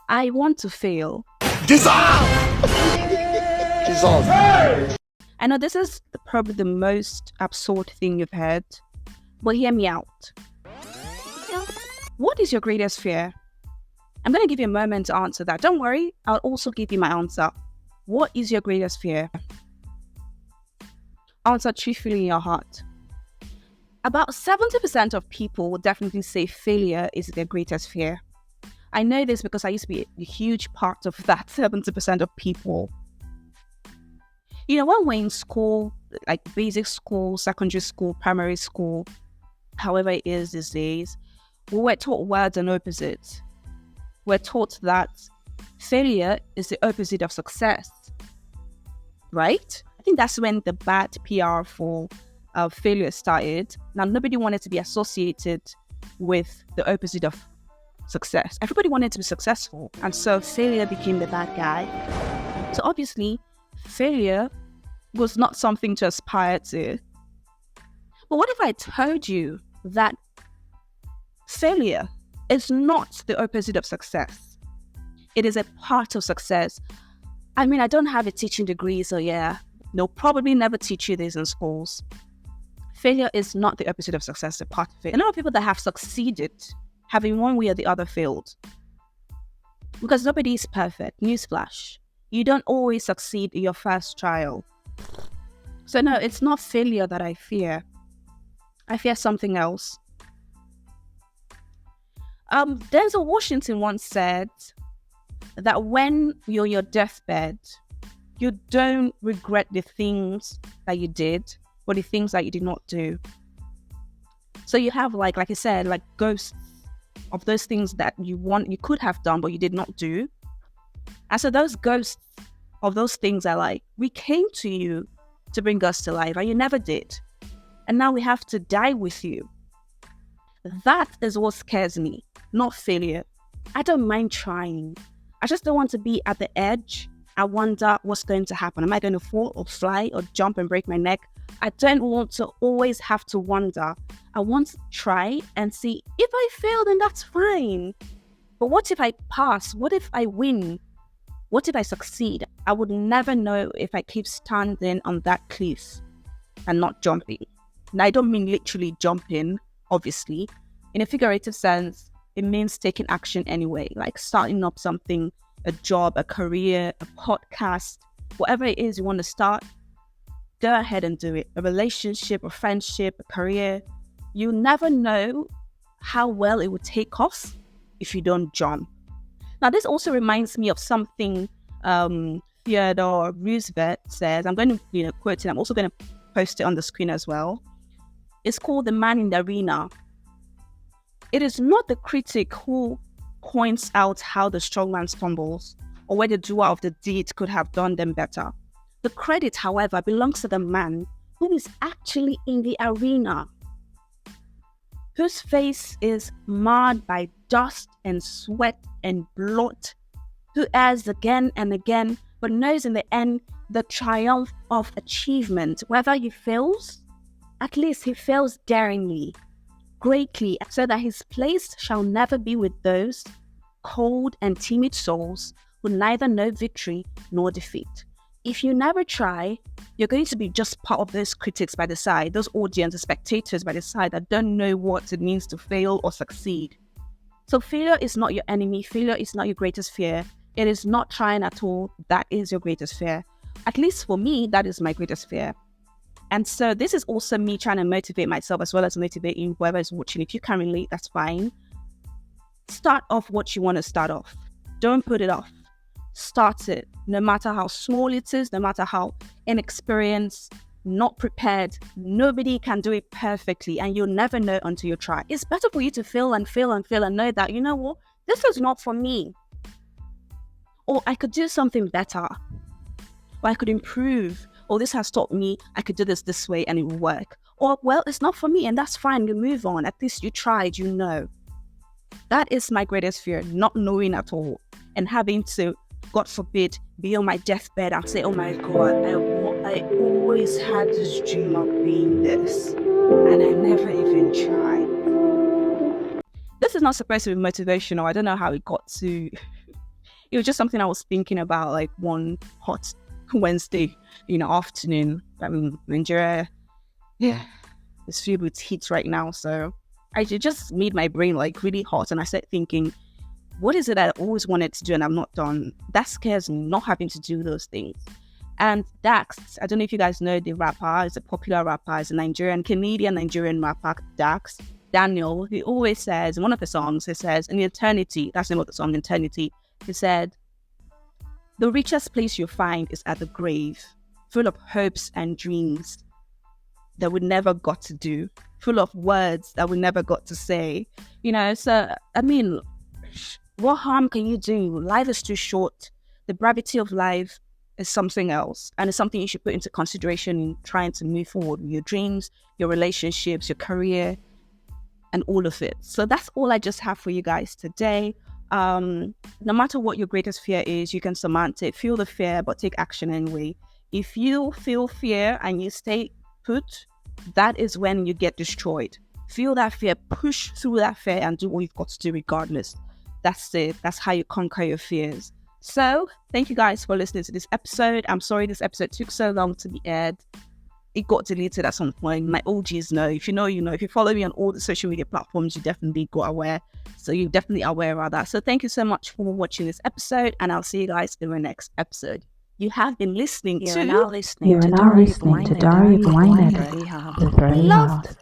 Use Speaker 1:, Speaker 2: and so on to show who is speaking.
Speaker 1: I want to fail.
Speaker 2: Dissolve! Dissolve.
Speaker 1: I know this is probably the most absurd thing you've heard, but hear me out. What is your greatest fear? I'm going to give you a moment to answer that. Don't worry, I'll also give you my answer. What is your greatest fear? Answer truthfully in your heart. About 70% of people would definitely say failure is their greatest fear. I know this because I used to be a huge part of that 70% of people. You know, when we're in school, like basic school, secondary school, primary school, however it is these days, we were taught words and opposites. We're taught that failure is the opposite of success, right? I think that's when the bad PR for failure started. Now, nobody wanted to be associated with the opposite of success. Everybody wanted to be successful, and so failure became the bad guy. So obviously, failure was not something to aspire to. But what if I told you that failure is not the opposite of success? It is a part of success. I mean, I don't have a teaching degree, so yeah, they'll probably never teach you this in schools. Failure is not the opposite of success, a part of it. A lot of people that have succeeded have in one way or the other failed. Because nobody is perfect. Newsflash. You don't always succeed in your first trial. So no, it's not failure that I fear. I fear something else. Denzel Washington once said that when you're on your deathbed, you don't regret the things that you did or the things that you did not do. So you have like I said, like ghosts of those things that you could have done but you did not do. And so those ghosts of those things are like, we came to you to bring us to life and you never did. And now we have to die with you. That is what scares me, not failure. I don't mind trying. I just don't want to be at the edge. I wonder what's going to happen. Am I going to fall or fly or jump and break my neck? I don't want to always have to wonder. I want to try and see. If I fail, then that's fine. But what if I pass? What if I win? What if I succeed? I would never know if I keep standing on that cliff and not jumping. Now, I don't mean literally jumping, obviously. In a figurative sense, it means taking action anyway, like starting up something, a job, a career, a podcast, whatever it is you want to start, go ahead and do it. A relationship, a friendship, a career. You never know how well it would take off if you don't jump. Now, this also reminds me of something Theodore Roosevelt says. I'm going to quote it. I'm also going to post it on the screen as well. It's called The Man in the Arena. It is not the critic who points out how the strong man stumbles or where the doer of the deed could have done them better. The credit, however, belongs to the man who is actually in the arena, whose face is marred by dust and sweat and blood, who errs again and again, but knows in the end the triumph of achievement. Whether he fails, at least he fails daringly, greatly, so that his place shall never be with those cold and timid souls who neither know victory nor defeat. If you never try, you're going to be just part of those critics by the side, those audience, the spectators by the side that don't know what it means to fail or succeed. So failure is not your enemy. Failure is not your greatest fear. It is not trying at all. That is your greatest fear. At least for me, that is my greatest fear. And so this is also me trying to motivate myself as well as motivating whoever is watching. If you can relate, that's fine. Start off what you want to start off. Don't put it off. Start it. No matter how small it is, no matter how inexperienced, not prepared, nobody can do it perfectly, and you'll never know until you try. It's better for you to fail and fail and fail and know that, you know what, this is not for me. Or I could do something better. Or I could improve. Or this has taught me I could do this way and it will work. Or, well, it's not for me and that's fine. You move on. At least you tried, you know. That is my greatest fear, not knowing at all. And having to, God forbid, be on my deathbed and say, oh my God, I always had this dream of being this. And I never even tried. This is not supposed to be motivational. I don't know how it got to It was just something I was thinking about, like one hot Wednesday, afternoon. I mean, Nigeria, yeah, it's filled with heat right now. So I just made my brain like really hot, and I started thinking, what is it I always wanted to do and I've not done? That scares me, not having to do those things. And Dax, I don't know if you guys know the rapper, he's a popular rapper, he's a Canadian Nigerian rapper, Dax. Daniel, he always says, in one of the songs, he says, in eternity, that's the name of the song, Eternity, he said, the richest place you find is at the grave, full of hopes and dreams that we never got to do, full of words that we never got to say. So, I mean, what harm can you do? Life is too short. The gravity of life is something else, and it's something you should put into consideration in trying to move forward with your dreams, your relationships, your career, and all of it. So that's all I just have for you guys today. No matter what your greatest fear is, you can surmount it. Feel the fear, but take action anyway. If you feel fear and you stay put, that is when you get destroyed. Feel that fear, push through that fear, and do what you've got to do regardless. That's it. That's how you conquer your fears. So thank you guys for listening to this episode. I'm sorry this episode took so long to be aired. It got deleted at some point. My OGs know. If you know, you know. If you follow me on all the social media platforms, you definitely got aware. So you're definitely aware of that. So thank you so much for watching this episode, and I'll see you guys in the next episode. You have been listening to...
Speaker 2: You're now listening to Diary of Blinded with Pearllie Hart.